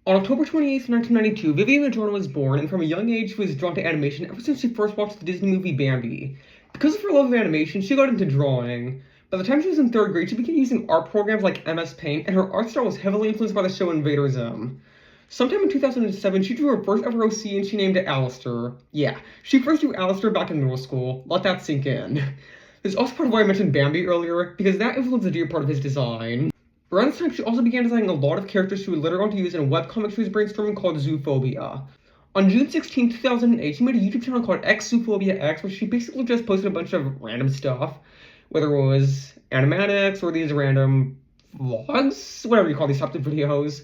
On October 28th, 1992, Vivziepop was born, and from a young age she was drawn to animation ever since she first watched the Disney movie Bambi. Because of her love of animation, she got into drawing. By the time she was in third grade, she began using art programs like MS Paint, and her art style was heavily influenced by the show Invader Zim. Sometime in 2007, she drew her first ever OC and she named it Alistair. Yeah, she first drew Alistair back in middle school. Let that sink in. This is also part of why I mentioned Bambi earlier, because that influenced a deep part of his design. Around this time, she also began designing a lot of characters she would later on to use in a webcomic she was brainstorming called Zoophobia. On June 16, 2008, she made a YouTube channel called Zoophobia X, where she basically just posted a bunch of random stuff, whether it was animatics or these random vlogs, whatever you call these types of videos.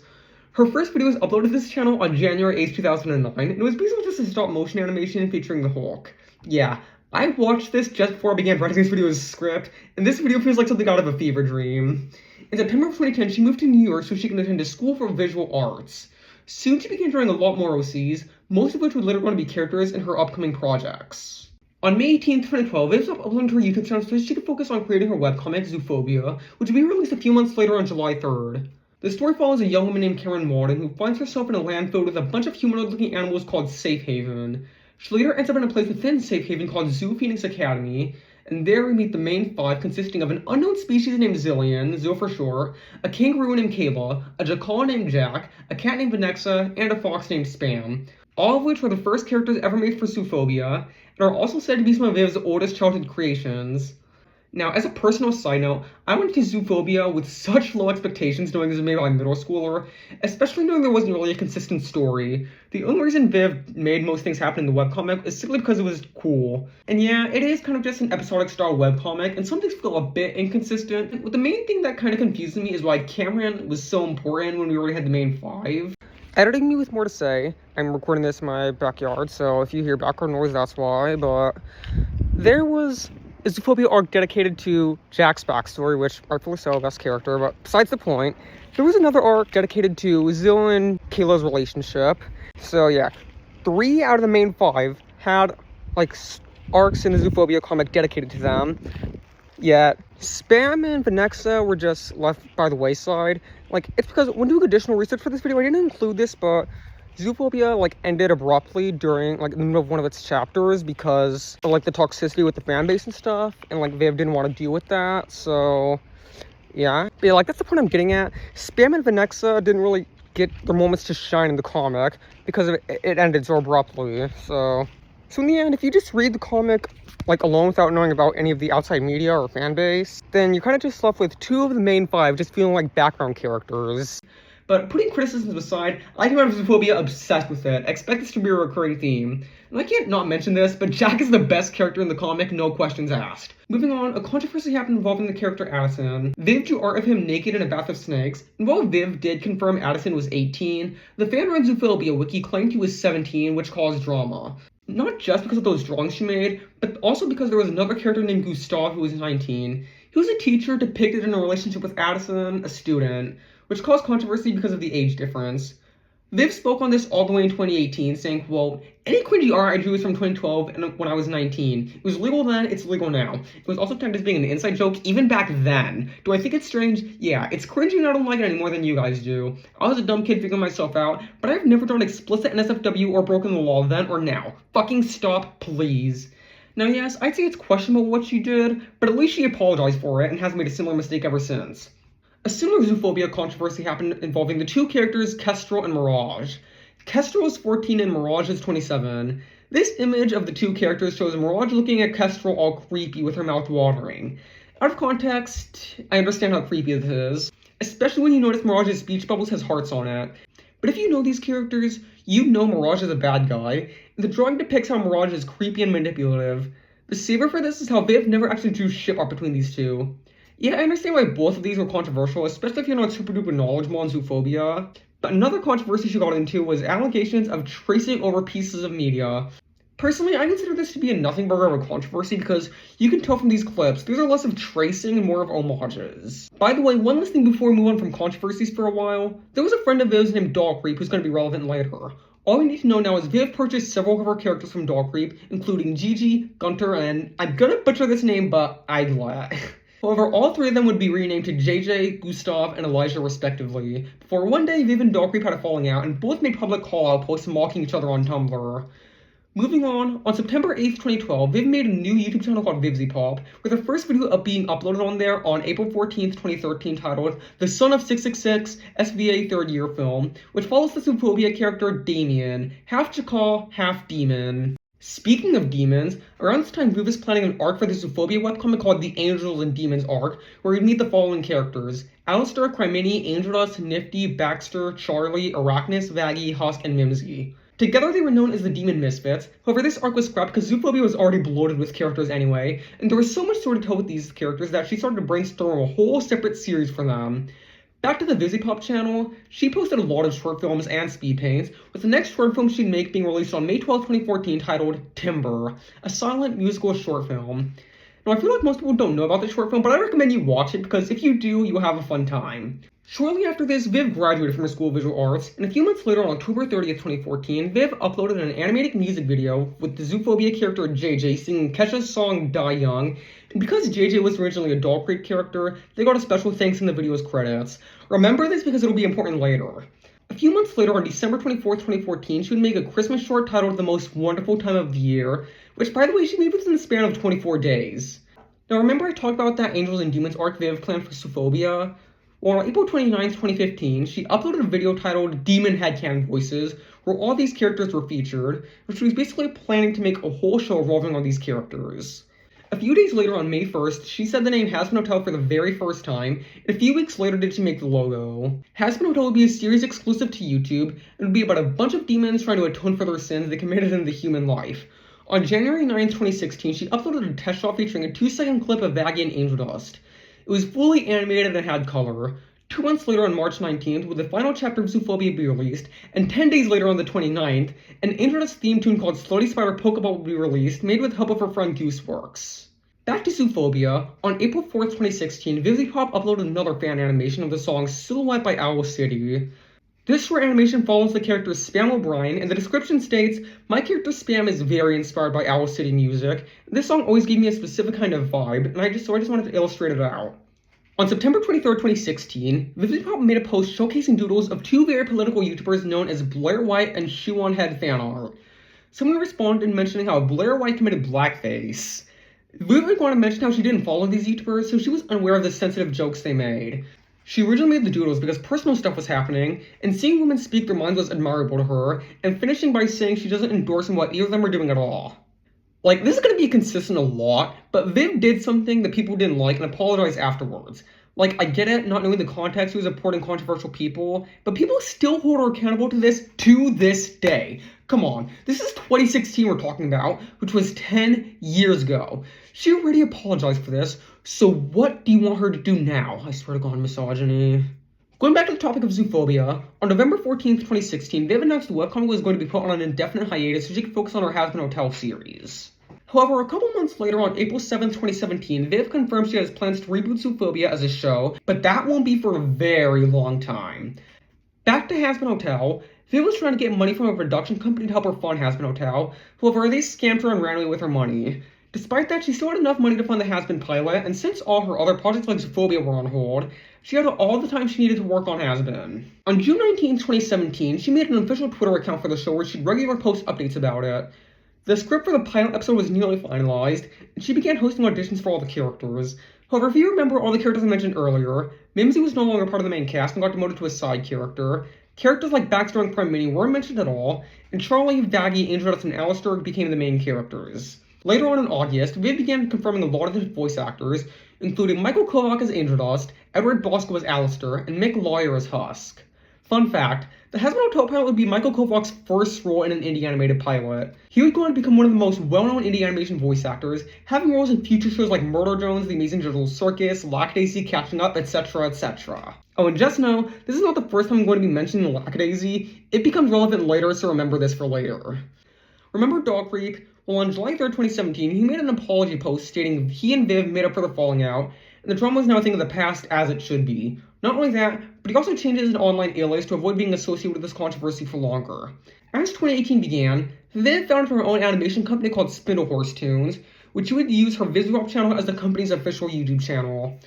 Her first video was uploaded to this channel on January 8, 2009, and it was basically just a stop-motion animation featuring the Hulk. Yeah, I watched this just before I began writing this video's script, and this video feels like something out of a fever dream. In September of 2010, she moved to New York so she can attend a school for visual arts. Soon she began drawing a lot more OCs, most of which would later on be characters in her upcoming projects. On May 18, 2012, Viv stopped uploading to her YouTube channel so she could focus on creating her webcomic, Zoophobia, which would be released a few months later on July 3rd. The story follows a young woman named Karen Walden who finds herself in a land filled with a bunch of humanoid-looking animals called Safe Haven. She later ends up in a place within Safe Haven called Zoo Phoenix Academy, and there we meet the main five, consisting of an unknown species named Zillion, Zill for short, a kangaroo named Kayla, a jackal named Jack, a cat named Vanexa, and a fox named Spam, all of which were the first characters ever made for Zoophobia, and are also said to be some of Viv's oldest childhood creations. Now, as a personal side note, I went to Zoophobia with such low expectations knowing this was made by a middle schooler, especially knowing there wasn't really a consistent story. The only reason Viv made most things happen in the webcomic is simply because it was cool. And yeah, it is kind of just an episodic style webcomic, and some things feel a bit inconsistent. But the main thing that kind of confuses me is why Cameron was so important when we already had the main five. Editing me with more to say. I'm recording this in my backyard, so if you hear background noise, that's why. But there was a Zoophobia arc dedicated to Jack's backstory, which rightfully so, best character, but besides the point, there was another arc dedicated to Zill and Kayla's relationship. So yeah, 3 out of the main 5 had like arcs in the Zoophobia comic dedicated to them. Yet Spam and Vanexa were just left by the wayside. Like, it's because when doing additional research for this video, I didn't include this, but Zoophobia like ended abruptly during like in the middle of one of its chapters because of like the toxicity with the fan base and stuff, and like Viv didn't want to deal with that. So yeah, like that's the point I'm getting at. Spam and Vanexa didn't really get their moments to shine in the comic because it ended so abruptly. So in the end, if you just read the comic like alone without knowing about any of the outside media or fan base, then you're kind of just left with 2 of the main 5 just feeling like background characters. But putting criticisms aside, I came out of Zoophobia obsessed with it. Expect this to be a recurring theme. And I can't not mention this, but Jack is the best character in the comic, no questions asked. Moving on, a controversy happened involving the character Addison. Viv drew art of him naked in a bath of snakes, and while Viv did confirm Addison was 18, the fan-run Zoophobia wiki claimed he was 17, which caused drama. Not just because of those drawings she made, but also because there was another character named Gustav who was 19. He was a teacher depicted in a relationship with Addison, a student, which caused controversy because of the age difference. Viv spoke on this all the way in 2018, saying, quote, "Any cringy art I drew was from 2012 and when I was 19. It was legal then, it's legal now. It was also tagged as being an inside joke even back then. Do I think it's strange? Yeah, it's cringy and I don't like it any more than you guys do. I was a dumb kid figuring myself out, but I've never done explicit NSFW or broken the law then or now. Fucking stop, please." Now yes, I'd say it's questionable what she did, but at least she apologized for it and has made a similar mistake ever since. A similar Zoophobia controversy happened involving the 2 characters Kestrel and Mirage. Kestrel is 14 and Mirage is 27. This image of the 2 characters shows Mirage looking at Kestrel all creepy with her mouth watering. Out of context, I understand how creepy this is, especially when you notice Mirage's speech bubbles has hearts on it. But if you know these characters, you know Mirage is a bad guy, and the drawing depicts how Mirage is creepy and manipulative. The saver for this is how Viv never actually drew ship art between these 2. Yeah, I understand why both of these were controversial, especially if you're not super duper knowledgeable on Zoophobia. But another controversy she got into was allegations of tracing over pieces of media. Personally, I consider this to be a nothing burger of a controversy because you can tell from these clips, these are less of tracing and more of homages. By the way, one last thing before we move on from controversies for a while, there was a friend of Viv's named Dog Creep who's going to be relevant later. All we need to know now is Viv purchased several of her characters from Dog Creep, including Gigi, Gunter, and I'm gonna butcher this name, but Igla. However, all three of them would be renamed to JJ, Gustav, and Elijah respectively, before one day Viv and Dog Creep had a falling out and both made public call-out posts mocking each other on Tumblr. Moving on September 8th, 2012, Viv made a new YouTube channel called Vivziepop, with her first video being uploaded on there on April 14th, 2013, titled The Son of 666 SVA Third Year Film, which follows the Zoophobic character Damien, half Chakal, half demon. Speaking of demons, around this time Viv is planning an arc for the Zoophobia webcomic called The Angels and Demons arc, where we meet the following characters: Alistair, Crimini, Angelus, Nifty, Baxter, Charlie, Arachnus, Vaggie, Husk, and Mimsy. Together they were known as the Demon Misfits. However, this arc was scrapped because Zoophobia was already bloated with characters anyway, and there was so much story to tell with these characters that she started to brainstorm a whole separate series for them. Back to the Vivziepop channel, she posted a lot of short films and speed paints, with the next short film she'd make being released on May 12, 2014, titled Timber, a silent musical short film. Now, I feel like most people don't know about this short film, but I recommend you watch it because if you do, you'll have a fun time. Shortly after this, Viv graduated from her School of Visual Arts, and a few months later, on October 30th, 2014, Viv uploaded an animated music video with the Zoophobia character JJ singing Kesha's song Die Young, and because JJ was originally a Dog Creek character, they got a special thanks in the video's credits. Remember this because it'll be important later. A few months later, on December 24th, 2014, she would make a Christmas short titled The Most Wonderful Time of the Year, which, by the way, she made within the span of 24 days. Now, remember I talked about that Angels and Demons arc Viv planned for Zoophobia? Well, on April 29th, 2015, she uploaded a video titled Demon Headcanon Voices, where all these characters were featured, which she was basically planning to make a whole show revolving on these characters. A few days later, on May 1st, she said the name Hazbin Hotel for the very first time, and a few weeks later did she make the logo. Hazbin Hotel would be a series exclusive to YouTube, and would be about a bunch of demons trying to atone for their sins they committed in the human life. On January 9th, 2016, she uploaded a test shot featuring a 2-second clip of Vaggie and Angel Dust. It was fully animated and had color. 2 months later, on March 19th, would the final chapter of Zoophobia be released, and 10 days later, on the 29th, an Angel Dust theme tune called Slutty Spider Pokeball would be released, made with help of her friend Gooseworks. Back to Zoophobia, on April 4th, 2016, Vivziepop uploaded another fan animation of the song Silhouette by Owl City. This short animation follows the character Spam O'Brien, and the description states, "My character Spam is very inspired by Owl City music. This song always gave me a specific kind of vibe, and I just wanted to illustrate it out." On September 23rd, 2016, Vivziepop made a post showcasing doodles of two very political YouTubers known as Blair White and Shoe on Head fan art. Someone responded mentioning how Blair White committed blackface. Viv didn't want to mention how she didn't follow these YouTubers, so she was unaware of the sensitive jokes they made. She originally made the doodles because personal stuff was happening, and seeing women speak their minds was admirable to her, and finishing by saying she doesn't endorse what either of them are doing at all. Like, this is going to be consistent a lot, but Viv did something that people didn't like and apologized afterwards. Like, I get it, not knowing the context, he was supporting controversial people, but people still hold her accountable to this day. Come on, this is 2016 we're talking about, which was 10 years ago. She already apologized for this, so what do you want her to do now? I swear to God, misogyny. Going back to the topic of Zoophobia, on November 14th, 2016, Viv announced the webcomic was going to be put on an indefinite hiatus so she could focus on her Hazbin Hotel series. However, a couple months later, on April 7th, 2017, Viv confirmed she has plans to reboot Zoophobia as a show, but that won't be for a very long time. Back to Hazbin Hotel, Viv was trying to get money from a production company to help her fund Hazbin Hotel, however, they scammed her and ran away with her money. Despite that, she still had enough money to fund the Hazbin pilot, and since all her other projects like Zoophobia were on hold, she had all the time she needed to work on Hazbin. On June 19, 2017, she made an official Twitter account for the show where she'd regularly post updates about it. The script for the pilot episode was nearly finalized, and she began hosting auditions for all the characters. However, if you remember all the characters I mentioned earlier, Mimsy was no longer part of the main cast and got demoted to a side character. Characters like Baxter and Prime Mini weren't mentioned at all, and Charlie, Vaggie, Angel Dust, and Alistair became the main characters. Later on in August, Viv began confirming a lot of the voice actors, including Michael Kovac as Angel Dust, Edward Bosco as Alistair, and Mick Lawyer as Husk. Fun fact, the Hazbin Hotel pilot would be Michael Kovac's first role in an indie animated pilot. He would go on to become one of the most well-known indie animation voice actors, having roles in future shows like Murder Jones, The Amazing Digital Circus, Lackadaisy, Catching Up, etc., etc. Oh, and just know, this is not the first time I'm going to be mentioning Lackadaisy. It becomes relevant later, so remember this for later. Remember Dog Creep? Well, on July 3rd, 2017, he made an apology post stating he and Viv made up for the falling out, and the drama is now a thing of the past as it should be. Not only that, but he also changed his online alias to avoid being associated with this controversy for longer. As 2018 began, Viv founded her own animation company called Spindle Horse Tunes, which she would use her Vivziepop channel as the company's official YouTube channel.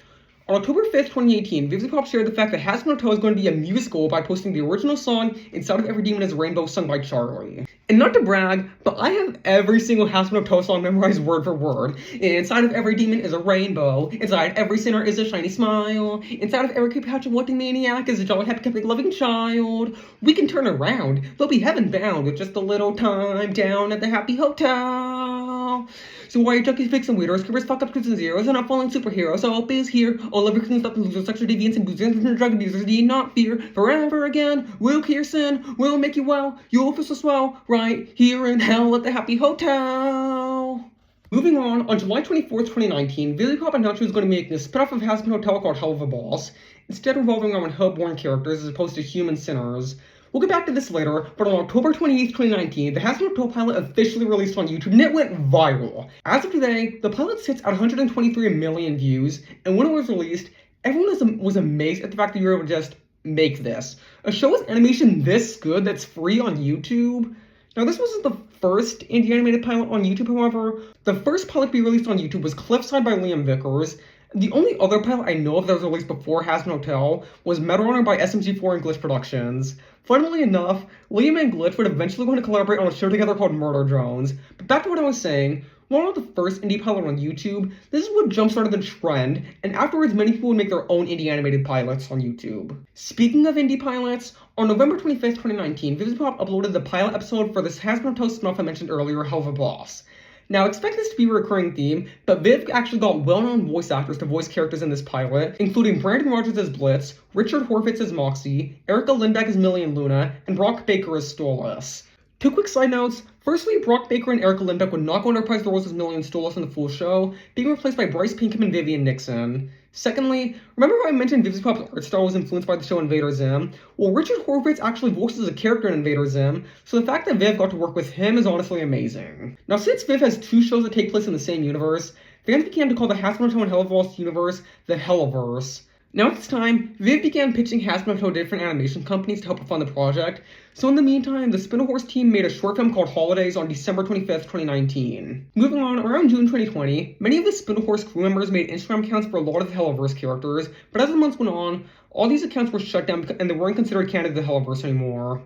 On October 5th, 2018, Vivziepop shared the fact that Hazbin Hotel is going to be a musical by posting the original song Inside of Every Demon is Rainbow sung by Charlie. And not to brag, but I have every single Hazbin Hotel song memorized word for word. Inside of every demon is a rainbow. Inside every sinner is a shiny smile. Inside of every creepy hatchet-wanting maniac is a jolly, happy, happy, loving child. We can turn around. They'll be heaven-bound with just a little time down at the Happy Hotel. So why are junkies, fakes, and weirdos, creepers, fuck-ups, crits, and zeros, and not falling superheroes? So hope is here. All of your clean stuff and losers, sexual deviants, and boozers, and drug abusers need not fear. Forever again, will cure sin, will make you well. You'll feel so swell, right here in hell at the Happy Hotel. Moving on July 24th, 2019, Vivziepop announced she was going to be making a spin-off of Hazbin Hotel called Hell of a Boss, instead revolving around Hellborn characters as opposed to human sinners. We'll get back to this later, but on October 28th, 2019, the Hazbin Hotel pilot officially released on YouTube, and it went viral. As of today, the pilot sits at 123 million views, and when it was released, everyone was amazed at the fact that you were able to just make this. A show with animation this good that's free on YouTube? Now, this wasn't the first indie animated pilot on YouTube, however. The first pilot to be released on YouTube was Cliffside by Liam Vickers. The only other pilot I know of that was released before Hazbin Hotel was Metal Runner by SMG4 and Glitch Productions. Funnily enough, Liam and Glitch would eventually go on to collaborate on a show together called Murder Drones. But back to what I was saying, while not the first indie pilot on YouTube, this is what jump-started the trend, and afterwards many people would make their own indie animated pilots on YouTube. Speaking of indie pilots, on November 25th, 2019, Vivziepop uploaded the pilot episode for this Hazbin Hotel spin-off I mentioned earlier, Hell of a Boss. Now, expect this to be a recurring theme, but Viv actually got well-known voice actors to voice characters in this pilot, including Brandon Rogers as Blitz, Richard Horvitz as Moxie, Erica Lindbeck as Millie and Luna, and Brock Baker as Stolas. Two quick side notes. Firstly, Brock Baker and Erica Lindbeck would not go on to reprise the roles as Millie and Stolas in the full show, being replaced by Bryce Pinkham and Vivian Nixon. Secondly, remember how I mentioned Vivziepop's art style was influenced by the show Invader Zim? Well, Richard Horvitz actually voices a character in Invader Zim, so the fact that Viv got to work with him is honestly amazing. Now, since Viv has two shows that take place in the same universe, fans began to call the Hazbin Hotel and Hell of a Boss universe the Helliverse. Now at this time, Viv began pitching Hazbin Hotel to different animation companies to help her fund the project, so in the meantime, the Spin-A-Horse team made a short film called Holidays on December 25th, 2019. Moving on, around June 2020, many of the Spin-A-Horse crew members made Instagram accounts for a lot of the Helliverse characters, but as the months went on, all these accounts were shut down and they weren't considered canon of the Helliverse anymore.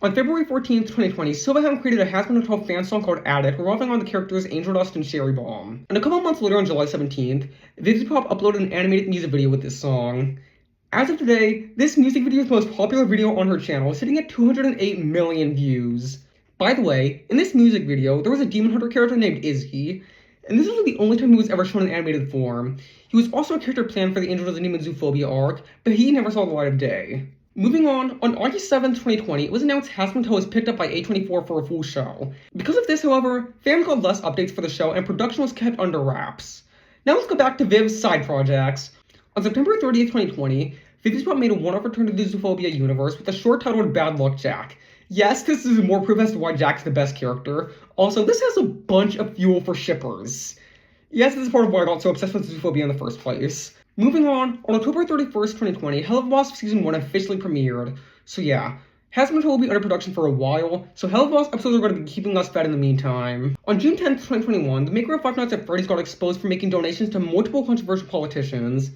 On February 14th, 2020, Silverhound created a Hazbin Hotel fan song called Addict, revolving on the characters Angel Dust and Sherry Bomb. And a couple months later, on July 17th, Vivziepop uploaded an animated music video with this song. As of today, this music video is the most popular video on her channel, sitting at 208 million views. By the way, in this music video, there was a Demon Hunter character named Izzy, and this was the only time he was ever shown in animated form. He was also a character planned for the Angel Does Demon Zoophobia arc, but he never saw the light of day. Moving on August 7th, 2020, it was announced Hazbin Hotel was picked up by A24 for a full show. Because of this, however, fans got less updates for the show and production was kept under wraps. Now let's go back to Viv's side projects. On September 30th, 2020, Vivziepop made a one-off return to the Zoophobia universe with a short titled Bad Luck Jack. Yes, this is more proof as to why Jack's the best character. Also, this has a bunch of fuel for shippers. Yes, this is part of why I got so obsessed with Zoophobia in the first place. Moving on October 31st, 2020, Hell of a Boss Season 1 officially premiered. So yeah, Hazbin Hotel will be under production for a while, so Hell of a Boss episodes are going to be keeping us fed in the meantime. On June 10th, 2021, the maker of Five Nights at Freddy's got exposed for making donations to multiple controversial politicians.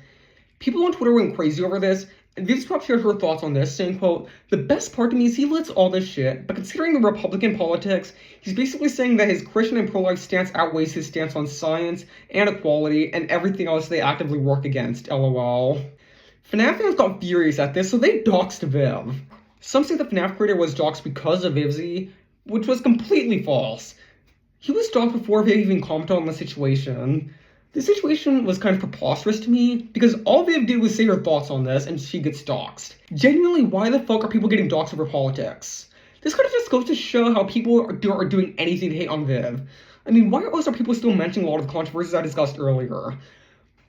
People on Twitter went crazy over this, and Vivziepop shared her thoughts on this, saying, quote, "The best part to me is he lets all this shit, but considering the Republican politics, he's basically saying that his Christian and pro-life stance outweighs his stance on science and equality and everything else they actively work against, lol." FNAF fans got furious at this, so they doxed Viv. Some say the FNAF creator was doxed because of Vivzie, which was completely false. He was doxed before Viv even commented on the situation. The situation was kind of preposterous to me, because all Viv did was say her thoughts on this, and she gets doxed. Genuinely, why the fuck are people getting doxed over politics? This kind of just goes to show how people are doing anything to hate on Viv. I mean, why else are people still mentioning a lot of the controversies I discussed earlier?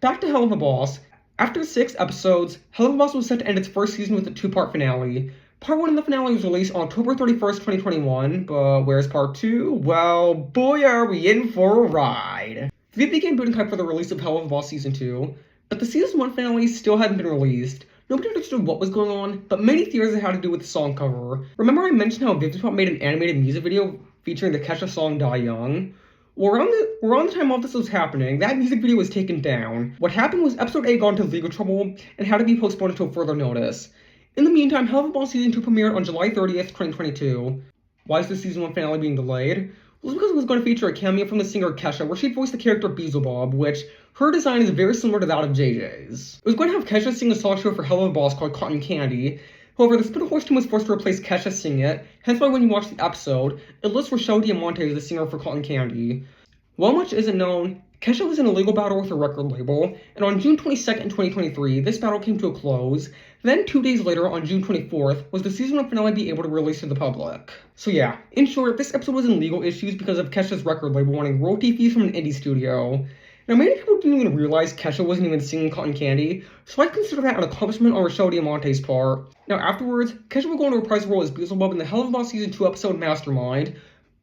Back to Hell of a Boss. After 6 episodes, Hell of a Boss was set to end its first season with a 2-part finale. Part 1 of the finale was released on October 31st, 2021, but where's Part 2? Well, boy are we in for a ride. Viv began building hype for the release of Hell of a Boss Season 2, but the Season 1 finale still hadn't been released. Nobody understood what was going on, but many theories had to do with the song cover. Remember I mentioned how Vivziepop made an animated music video featuring the Kesha song Die Young? Well, around the time all this was happening, that music video was taken down. What happened was episode 8 got into legal trouble and had to be postponed until further notice. In the meantime, Hell of a Ball Season 2 premiered on July 30th, 2022. Why is the Season 1 finale being delayed? Well, it's because it was going to feature a cameo from the singer Kesha, where she'd voice the character Vivziepop, which her design is very similar to that of JJ's. It was going to have Kesha sing a solo show for Hell of a Balls called Cotton Candy. However, the Spindle Horse team was forced to replace Kesha singing it, hence why when you watch the episode, it lists Rochelle Diamante as the singer for Cotton Candy. While much isn't known, Kesha was in a legal battle with a record label, and on June 22nd, 2023, this battle came to a close. Then 2 days later, on June 24th, was the season 1 finale be able to release to the public. So yeah, in short, this episode was in legal issues because of Kesha's record label wanting royalty fees from an indie studio. Now, many people didn't even realize Kesha wasn't even singing Cotton Candy, so I consider that an accomplishment on Rochelle Diamante's part. Now, afterwards, Kesha would go on to reprise the role as Vivziepop in the Hell of a Ball Season 2 episode Mastermind,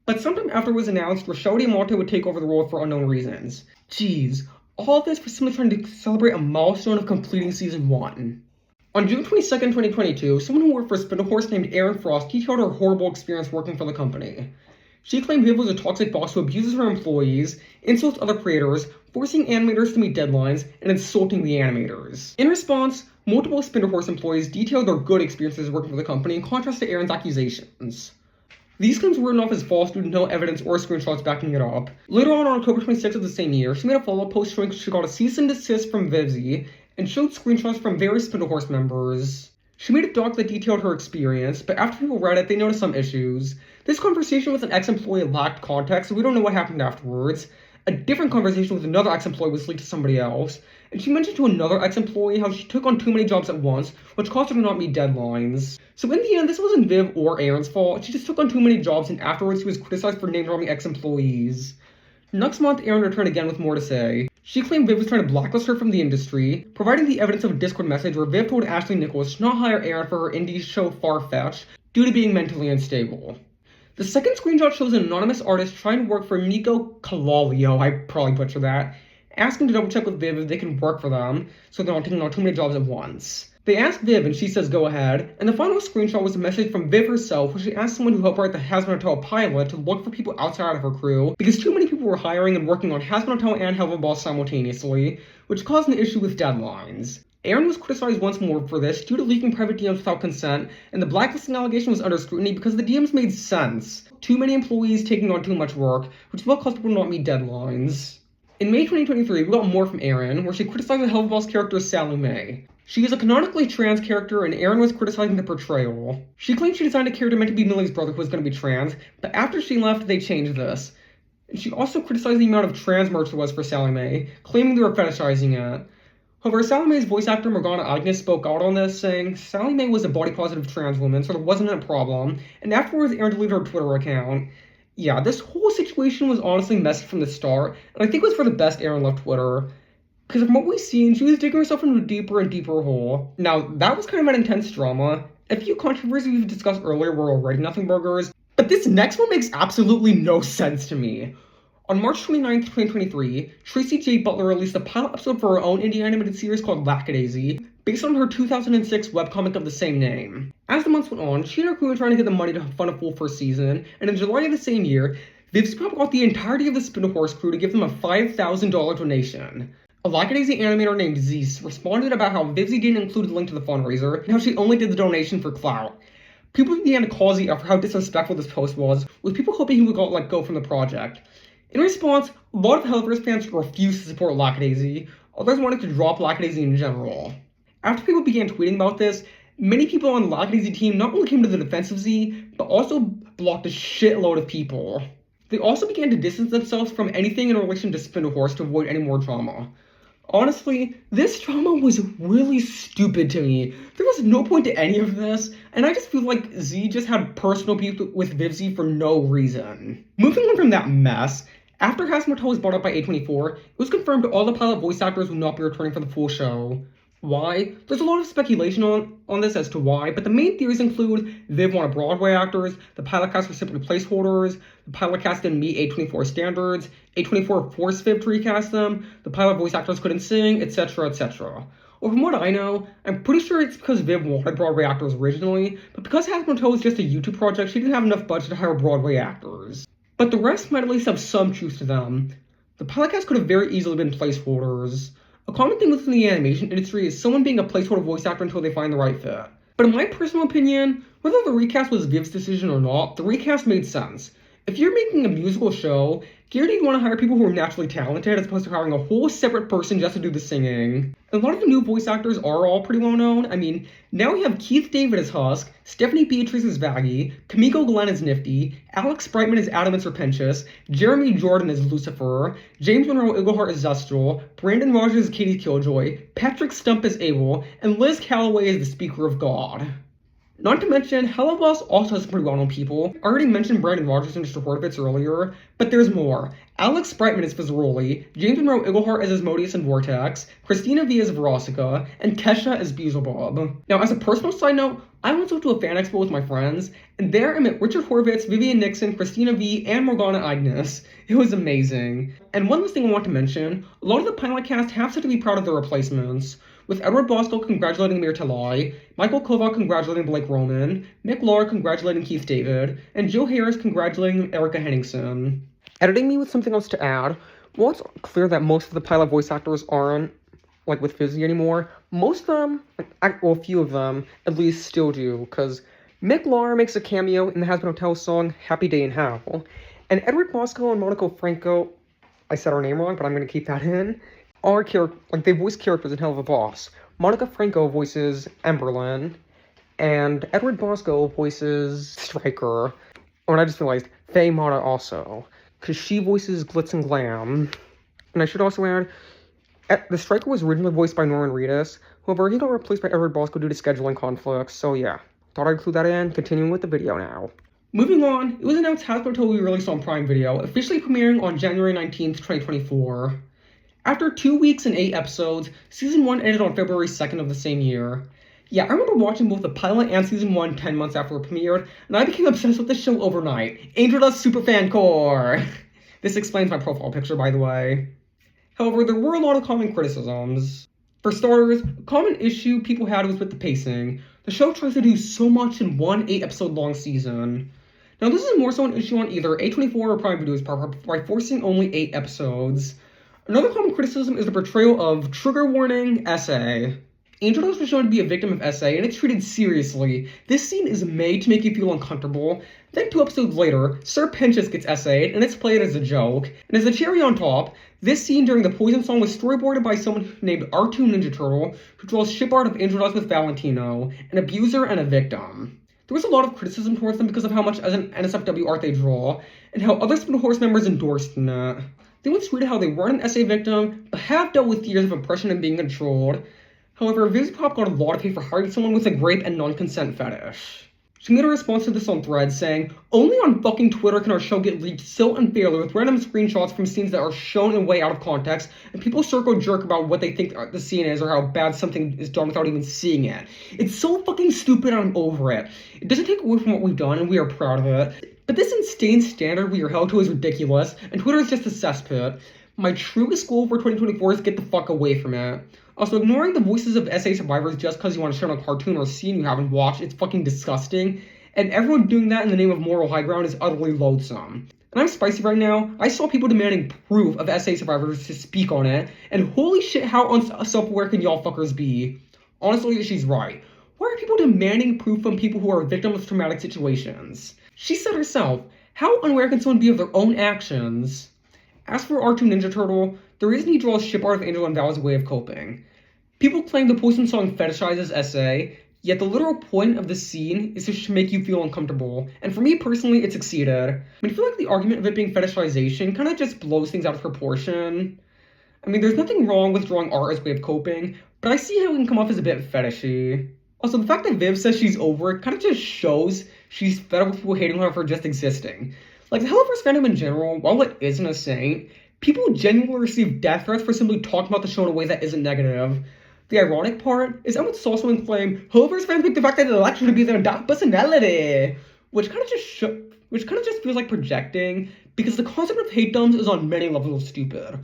but sometime after it was announced, Rochelle Diamante would take over the role for unknown reasons. Jeez, all of this for simply trying to celebrate a milestone of completing Season 1. On June 22nd, 2022, someone who worked for Spindle Horse named Erin Frost detailed her horrible experience working for the company. She claimed Viv was a toxic boss who abuses her employees, insults other creators, forcing animators to meet deadlines, and insulting the animators. In response, multiple Spindle Horse employees detailed their good experiences working for the company in contrast to Erin's accusations. These claims were written off as false due to no evidence or screenshots backing it up. Later on October 26th of the same year, she made a follow-up post showing she got a cease and desist from Vivzie, and showed screenshots from various Spindle Horse members. She made a doc that detailed her experience, but after people read it, they noticed some issues. This conversation with an ex-employee lacked context, so we don't know what happened afterwards. A different conversation with another ex-employee was leaked to somebody else, and she mentioned to another ex-employee how she took on too many jobs at once, which caused her to not meet deadlines. So in the end, this wasn't Viv or Erin's fault, she just took on too many jobs, and afterwards she was criticized for name-dropping ex-employees. Next month, Erin returned again with more to say. She claimed Viv was trying to blacklist her from the industry, providing the evidence of a Discord message where Viv told Ashley Nichols to not hire Erin for her indie show Farfetch due to being mentally unstable. The second screenshot shows an anonymous artist trying to work for Nico Calalio, I probably butchered that, asking to double check with Viv if they can work for them, so they're not taking on too many jobs at once. They ask Viv and she says go ahead, and the final screenshot was a message from Viv herself where she asked someone who helped write the Hazbin Hotel pilot to look for people outside of her crew because too many people were hiring and working on Hazbin Hotel and Hell of a Ball simultaneously, which caused an issue with deadlines. Erin was criticized once more for this due to leaking private DMs without consent, and the blacklisting allegation was under scrutiny because the DMs made sense. Too many employees taking on too much work, which is what caused people to not meet deadlines. In May 2023, we got more from Erin, where she criticized the Hell of a Ball's character Sally Mae. She is a canonically trans character, and Erin was criticizing the portrayal. She claimed she designed a character meant to be Millie's brother who was going to be trans, but after she left, they changed this. And she also criticized the amount of trans merch there was for Sally Mae, claiming they were fetishizing it. However, Sally Mae's voice actor Morgana Agnes spoke out on this, saying Sally Mae was a body-positive trans woman, so there wasn't a problem, and afterwards Erin deleted her Twitter account. Yeah, this whole situation was honestly messy from the start, and I think it was for the best Erin left Twitter. Because from what we've seen, she was digging herself into a deeper and deeper hole. Now, that was kind of an intense drama. A few controversies we've discussed earlier were already nothing burgers, but this next one makes absolutely no sense to me. On March 29th, 2023, Tracy J. Butler released a pilot episode for her own indie animated series called Lackadaisy, based on her 2006 webcomic of the same name. As the months went on, she and her crew were trying to get the money to fund a full first season, and in July of the same year, Vivziepop got the entirety of the Spindle Horse crew to give them a $5,000 donation. A Lackadaisy animator named Zeus responded about how Vivzie didn't include a link to the fundraiser, and how she only did the donation for clout. People began to call Z out for how disrespectful this post was, with people hoping he would get let go from the project. In response, a lot of Hellverse fans refused to support Lackadaisy, others wanted to drop Lackadaisy in general. After people began tweeting about this, many people on the Lackadaisy team not only came to the defense of Z, but also blocked a shitload of people. They also began to distance themselves from anything in relation to Spindle Horse to avoid any more drama. Honestly, this drama was really stupid to me. There was no point to any of this, and I just feel like Z just had personal beef with Vivzie for no reason. Moving on from that mess, after Hazbin Hotel was brought up by A24, it was confirmed all the pilot voice actors would not be returning for the full show. Why? There's a lot of speculation on this as to why, but the main theories include Viv wanted Broadway actors, the pilot cast were simply placeholders, the pilot cast didn't meet A24 standards, A24 forced Viv to recast them, the pilot voice actors couldn't sing, etc, etc. Well, from what I know, I'm pretty sure it's because Viv wanted Broadway actors originally, but because Hazbin Hotel was just a YouTube project, she didn't have enough budget to hire Broadway actors. but the rest might at least have some truth to them. The pilot cast could have very easily been placeholders. A common thing within the animation industry is someone being a placeholder voice actor until they find the right fit. But in my personal opinion, whether the recast was Viv's decision or not, the recast made sense. If you're making a musical show, guaranteed you want to hire people who are naturally talented as opposed to hiring a whole separate person just to do the singing. And a lot of the new voice actors are all pretty well known. I mean, now we have Keith David as Husk, Stephanie Beatrice as Vaggie, Kamiko Glenn as Nifty, Alex Brightman as Adam and Serpentious, Jeremy Jordan as Lucifer, James Monroe Iglehart as Zestral, Brandon Rogers as Katie Killjoy, Patrick Stump as Abel, and Liz Calloway as the Speaker of God. Not to mention, Hello Boss also has some pretty well-known people. I already mentioned Brandon Rogers and Mr. Horowitz earlier, but there's more. Alex Brightman is Fizzaroli, James Monroe Iglehart as Asmodeus and Vortex, Christina V as Veronica, and Kesha as Vivziepop. Now, as a personal side note, I once went to a fan expo with my friends, and there I met Richard Horvitz, Vivian Nixon, Christina V, and Morgana Agnes. It was amazing. And one last thing I want to mention, a lot of the pilot cast have said to be proud of their replacements, with Edward Bosco congratulating Amir Talai, Michael Kovac congratulating Blake Roman, Mick Lahr congratulating Keith David, and Joe Harris congratulating Erica Henningsen. Editing me with something else to add, while it's clear that most of the pilot voice actors aren't, like, with Vivzie anymore, most of them, well, a few of them, at least still do, because Mick Lahr makes a cameo in the Has Been Hotel song Happy Day in Hell, and Edward Bosco and Monica Franco, I said her name wrong, but I'm going to keep that in, are they voice characters in Hell of a Boss. Monica Franco voices Emberlyn, and Edward Bosco voices Stryker. Oh, and I just realized, Faye Mata also, because she voices Glitz and Glam. And I should also add, the Stryker was originally voiced by Norman Reedus, however, he got replaced by Edward Bosco due to scheduling conflicts, so yeah. Thought I'd include that in, continuing with the video now. Moving on, it was announced Has Been Hotel will be released on Prime Video, officially premiering on January 19th, 2024. After 2 weeks and 8 episodes, Season 1 ended on February 2nd of the same year. Yeah, I remember watching both the pilot and Season 1 10 months after it premiered, and I became obsessed with the show overnight. Angel Dust Superfan Core! This explains my profile picture, by the way. However, there were a lot of common criticisms. For starters, a common issue people had was with the pacing. The show tries to do so much in one 8-episode long season. Now, this is more so an issue on either A24 or Prime Video's part by forcing only 8 episodes. Another common criticism is the portrayal of trigger warning SA. Angel Dust was shown to be a victim of SA, and it's treated seriously. This scene is made to make you feel uncomfortable. Then 2 episodes later, Serpentious gets SA'd, and it's played as a joke. And as a cherry on top, this scene during the Poison song was storyboarded by someone named R2 Ninja Turtle, who draws ship art of Angel Dust with Valentino, an abuser and a victim. There was a lot of criticism towards them because of how much as an NSFW art they draw, and how other Spin Horse members endorsed in it. They once tweeted how they weren't an SA victim, but have dealt with years of oppression and being controlled. However, Vivziepop got a lot of hate for hiring someone with a grape and non-consent fetish. She made a response to this on Threads saying, "Only on fucking Twitter can our show get leaked so unfairly with random screenshots from scenes that are shown in way out of context, and people circle jerk about what they think the scene is or how bad something is done without even seeing it. It's so fucking stupid and I'm over it. It doesn't take away from what we've done and we are proud of it. But this insane standard we are held to is ridiculous, and Twitter is just a cesspit. My truest goal for 2024 is to get the fuck away from it. Also, ignoring the voices of SA survivors just because you want to share on a cartoon or a scene you haven't watched, it's fucking disgusting. And everyone doing that in the name of moral high ground is utterly loathsome. And I'm spicy right now. I saw people demanding proof of SA survivors to speak on it, and holy shit, how unself-aware can y'all fuckers be? Honestly, she's right. Why are people demanding proof from people who are victims of traumatic situations? She said herself, how unaware can someone be of their own actions? As for R2 Ninja Turtle, the reason he draws ship art of Angel and Val is a way of coping. People claim the Poison song fetishizes SA, yet the literal point of the scene is to make you feel uncomfortable, and for me personally, it succeeded. I feel like the argument of it being fetishization kind of just blows things out of proportion. I mean, there's nothing wrong with drawing art as a way of coping, but I see how it can come off as a bit fetishy. Also, the fact that Viv says she's over it kind of just shows she's fed up with people hating her for just existing. Like, the Helliverse fandom in general, while it isn't a saint, people genuinely receive death threats for simply talking about the show in a way that isn't negative. The ironic part is Emma Salzman claimed Helliverse fans picked the fact that the election to be their dark personality, which kind of just feels like projecting, because the concept of hate dumbs is on many levels stupid.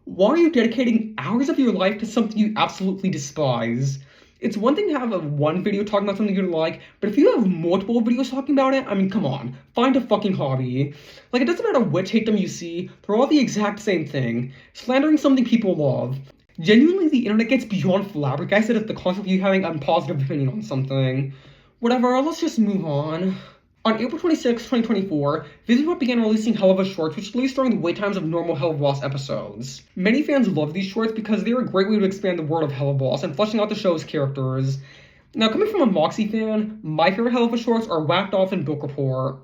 Why are you dedicating hours of your life to something you absolutely despise? It's one thing to have one video talking about something you like, but if you have multiple videos talking about it, I mean, come on, find a fucking hobby. Like, it doesn't matter which hate them you see, they're all the exact same thing. Slandering something people love. Genuinely, the internet gets beyond flabbergasted at the concept of you having a positive opinion on something. Whatever, let's just move on. On April 26, 2024, Vivziepop began releasing Hell of a Shorts, which released during the wait times of normal Hell of Boss episodes. Many fans love these shorts because they are a great way to expand the world of Hell of Boss and fleshing out the show's characters. Now, coming from a Moxie fan, my favorite Hell of a Shorts are Whacked Off and Book Report.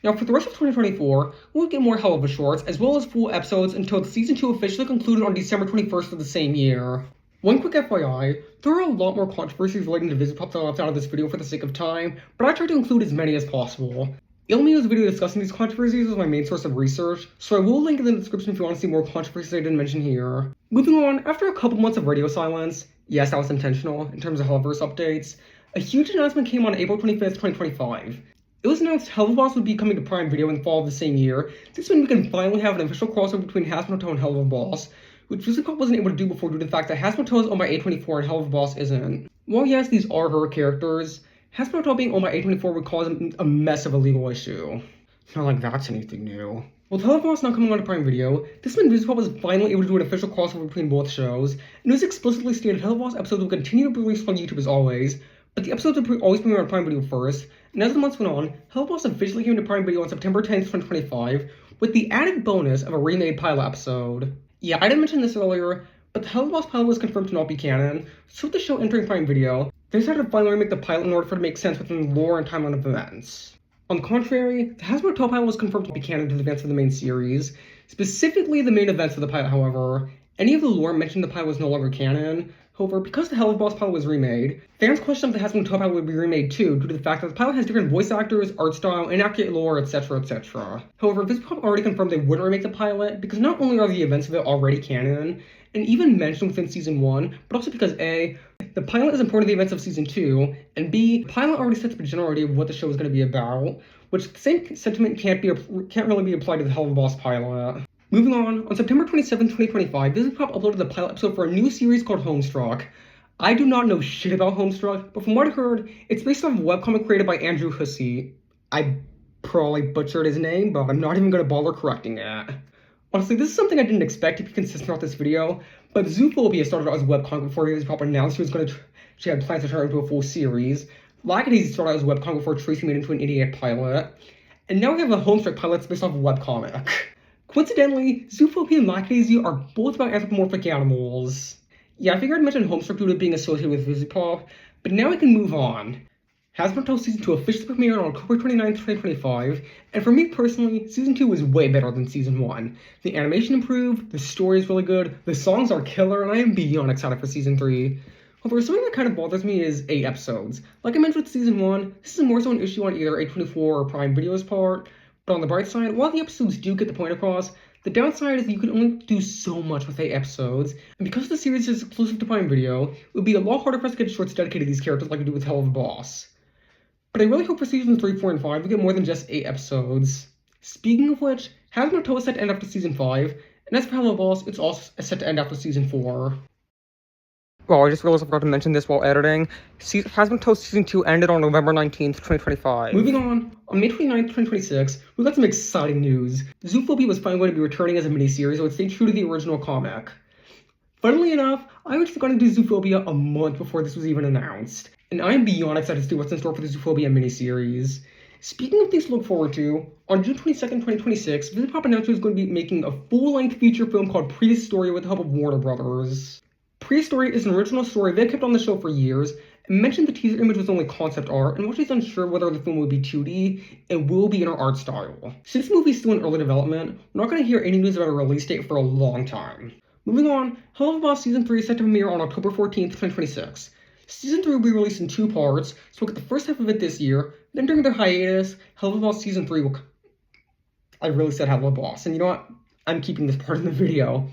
Now, for the rest of 2024, we'll get more Hell of a Shorts, as well as full episodes until Season 2 officially concluded on December 21st of the same year. One quick FYI, there are a lot more controversies relating to Vivziepop that I left out of this video for the sake of time, but I tried to include as many as possible. Ilmia's video discussing these controversies was my main source of research, so I will link in the description if you want to see more controversies I didn't mention here. Moving on, after a couple months of radio silence, yes, that was intentional in terms of Hellverse updates, a huge announcement came on April 25th, 2025. It was announced Hell of Boss would be coming to Prime Video in the fall of the same year. This means we can finally have an official crossover between Hazbin Hotel and Hell of Boss, which Vivziepop wasn't able to do before due to the fact that Hazbin Hotel is owned by A24 and Hell of Boss isn't. While yes, these are her characters, Hazbin Hotel being owned by A24 would cause a mess of a legal issue. Not like that's anything new. With Hell of Boss now coming on to Prime Video, this meant Vivziepop was finally able to do an official crossover between both shows, and it was explicitly stated Hell of Boss episodes will continue to be released on YouTube as always, but the episodes would always premiere on Prime Video first, and as the months went on, Hell of Boss officially came to Prime Video on September 10th, 2025, with the added bonus of a remade pilot episode. Yeah, I didn't mention this earlier, but the Hell of Boss pilot was confirmed to not be canon, so with the show entering Prime Video, they decided to finally remake the pilot in order for it to make sense within the lore and timeline of events. On the contrary, the Hazbin Hotel pilot was confirmed to be canon to the events of the main series, specifically the main events of the pilot, however. Any of the lore mentioned in the pilot was no longer canon. However, because the Hell of Boss pilot was remade, fans questioned if the Hazbin Hotel pilot would be remade too, due to the fact that the pilot has different voice actors, art style, inaccurate lore, etc, etc. However, Vivziepop already confirmed they wouldn't remake the pilot, because not only are the events of it already canon, and even mentioned within Season 1, but also because A, the pilot is important to the events of Season 2, and B, the pilot already sets up a general idea of what the show is going to be about, which the same sentiment can't really be applied to the Hell of a Boss pilot. Moving on September 27, 2025, Vivziepop uploaded the pilot episode for a new series called Homestruck. I do not know shit about Homestruck, but from what I heard, it's based off a webcomic created by Andrew Hussey. I probably butchered his name, but I'm not even going to bother correcting it. Honestly, this is something I didn't expect to be consistent throughout this video, but Zoophobia started out as a webcomic before Vivziepop announced she had plans to turn it into a full series. Lackadaisy started out as a webcomic before Tracy made it into an idiot pilot. And now we have a Homestruck pilot that's based off a webcomic. Coincidentally, Zoophobia and Lackadaisy are both about anthropomorphic animals. Yeah, I figured I'd mention Homestruck due to being associated with Vivziepop, but now we can move on. Hazbin Hotel Season 2 officially premiered on October 29, 2025, and for me personally, Season 2 was way better than Season 1. The animation improved, the story is really good, the songs are killer, and I am beyond excited for Season 3. However, something that kind of bothers me is 8 episodes. Like I mentioned with Season 1, this is more so an issue on either A24 or Prime Video's part, but on the bright side, while the episodes do get the point across, the downside is that you can only do so much with 8 episodes, and because the series is exclusive to Prime Video, it would be a lot harder for us to get shorts dedicated to these characters like we do with Hell of a Boss. But I really hope for Seasons 3, 4, and 5 we get more than just 8 episodes. Speaking of which, Hazbin Hotel is set to end after Season 5, and as for Hell of a Boss, it's also set to end after Season 4. Well, I just realized I forgot to mention this while editing. Hazbin Hotel Season 2 ended on November 19th, 2025. Moving on May 29th, 2026, we got some exciting news. Zoophobia was finally going to be returning as a miniseries, so it stayed true to the original comic. Funnily enough, I actually got into Zoophobia a month before this was even announced, and I am beyond excited to see what's in store for the Zoophobia miniseries. Speaking of things to look forward to, on June 22nd, 2026, Vivziepop announced it was going to be making a full-length feature film called Prehistory with the help of Warner Brothers. Prehistory is an original story they kept on the show for years, and mentioned the teaser image was only concept art, and while she's unsure whether the film will be 2D, it will be in her art style. Since the movie is still in early development, we're not going to hear any news about a release date for a long time. Moving on, Hell of a Boss Season 3 is set to premiere on October 14th, 2026. Season 3 will be released in 2 parts, so we'll get the first half of it this year, then during their hiatus, Hell of a Boss Season 3 will... I really said Hell of a Boss, and you know what? I'm keeping this part in the video.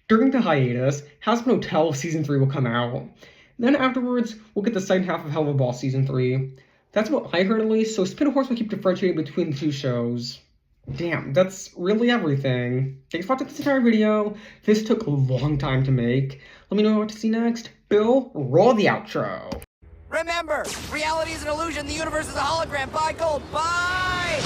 During the hiatus, Hazbin Hotel Season 3 will come out. Then afterwards, we'll get the second half of Hell of a Boss Season 3. That's what I heard at least, so Spin Horse will keep differentiating between the two shows. Damn, that's really everything. Thanks for watching this entire video. This took a long time to make. Let me know what to see next. Bill, roll the outro. Remember, reality is an illusion, the universe is a hologram. Bye, Gold. Bye!